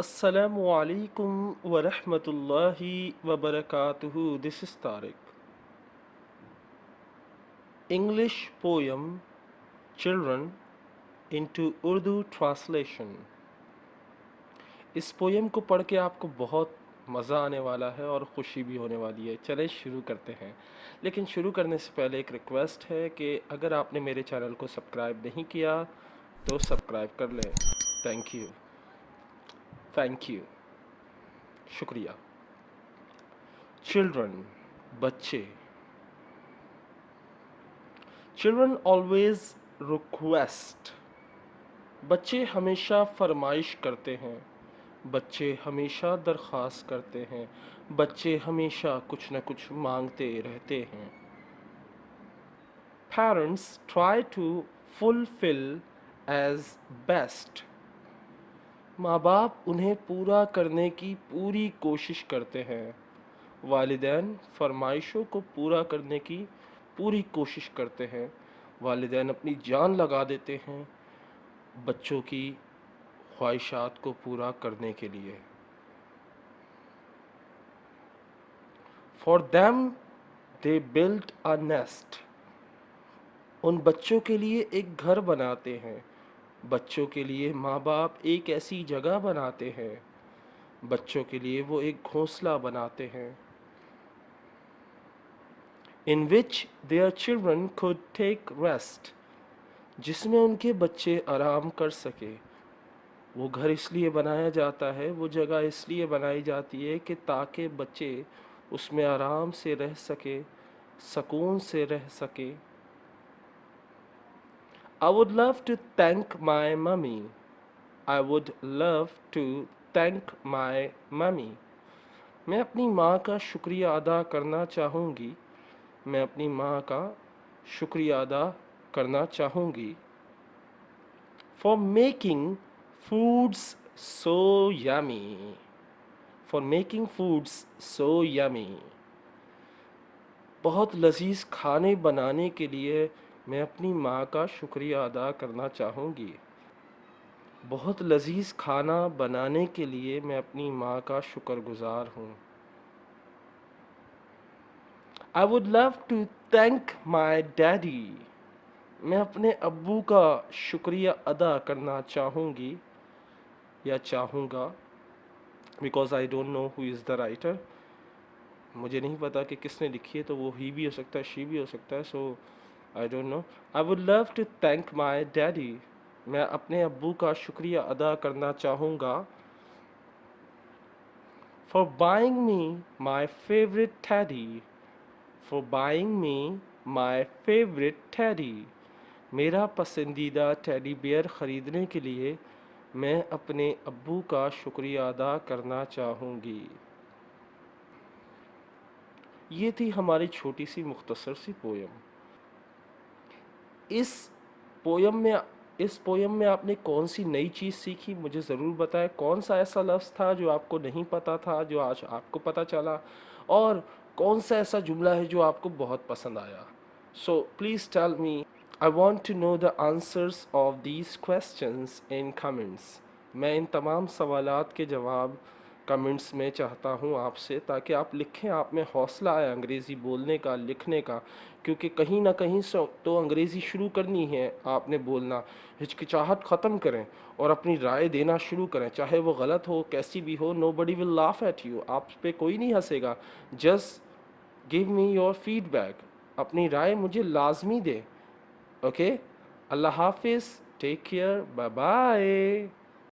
Assalamu alaikum wa rahmatullahi wa barakatuhu. This is Tariq. English poem Children into Urdu translation. इस poem को पढ़ के आपको बहुत मज़ा आने वाला है और ख़ुशी भी होने वाली है। चलें शुरू करते हैं। लेकिन शुरू करने से पहले एक रिक्वेस्ट है कि अगर आपने मेरे चैनल को सब्सक्राइब नहीं किया तो सब्सक्राइब कर लें। थैंक यू, शुक्रिया। चिल्ड्रन, बच्चे। Children always request. बच्चे हमेशा फरमाइश करते हैं। बच्चे हमेशा दरख्वास्त करते हैं। बच्चे हमेशा कुछ न कुछ मांगते रहते हैं। Parents try to fulfill as best. माँ बाप उन्हें पूरा करने की पूरी कोशिश करते हैं। वालिदैन फरमाइशों को पूरा करने की पूरी कोशिश करते हैं। वालिदैन अपनी जान लगा देते हैं बच्चों की ख्वाहिशात को पूरा करने के लिए। For them they built a nest. उन बच्चों के लिए एक घर बनाते हैं। बच्चों के लिए माँ बाप एक ऐसी जगह बनाते हैं। बच्चों के लिए वो एक घोंसला बनाते हैं। In which their children could take rest. जिसमें उनके बच्चे आराम कर सके। वो घर इसलिए बनाया जाता है, वो जगह इसलिए बनाई जाती है कि ताकि बच्चे उसमें आराम से रह सके, सुकून से रह सके। I would love to thank my mummy. I would love to thank my mummy. मैं अपनी माँ का शुक्रिया अदा करना चाहूँगी। मैं अपनी माँ का शुक्रिया अदा करना चाहूँगी। For making foods so yummy. For making foods so yummy. बहुत लजीज खाने बनाने के लिए मैं अपनी माँ का शुक्रिया अदा करना चाहूँगी। बहुत लजीज खाना बनाने के लिए मैं अपनी माँ का शुक्रगुजार हूँ। I would love to thank my daddy. मैं अपने अब्बू का शुक्रिया अदा करना चाहूँगी या चाहूँगा। Because I don't know who is the writer. मुझे नहीं पता कि किसने लिखी है, तो वो ही भी हो सकता है, शी भी हो सकता है, so I don't know. I would love to thank my daddy. मैं अपने अब्बू का शुक्रिया अदा करना चाहूँगा। For buying me my favorite teddy. For buying me my favorite teddy. मेरा पसंदीदा टेडी बियर ख़रीदने के लिए मैं अपने अब्बू का शुक्रिया अदा करना चाहूँगी। ये थी हमारी छोटी सी मुख्तसर सी पोयम। इस पोयम में आपने कौन सी नई चीज़ सीखी, मुझे ज़रूर बताएं। कौन सा ऐसा लफ्ज़ था जो आपको नहीं पता था, जो आज आपको पता चला, और कौन सा ऐसा जुमला है जो आपको बहुत पसंद आया। So please tell me. I want to know the answers of these questions in comments. मैं इन तमाम सवालात के जवाब कमेंट्स में चाहता हूँ आपसे, ताकि आप लिखें, आप में हौसला आए अंग्रेज़ी बोलने का, लिखने का, क्योंकि कहीं ना कहीं से तो अंग्रेज़ी शुरू करनी है आपने बोलना। हिचकिचाहट ख़त्म करें और अपनी राय देना शुरू करें, चाहे वो गलत हो, कैसी भी हो। Nobody will laugh at you. आप पे कोई नहीं हंसेगा। Just give me your feedback. अपनी राय मुझे लाजमी दे। Okay? Allah Hafiz. Take care. Bye bye.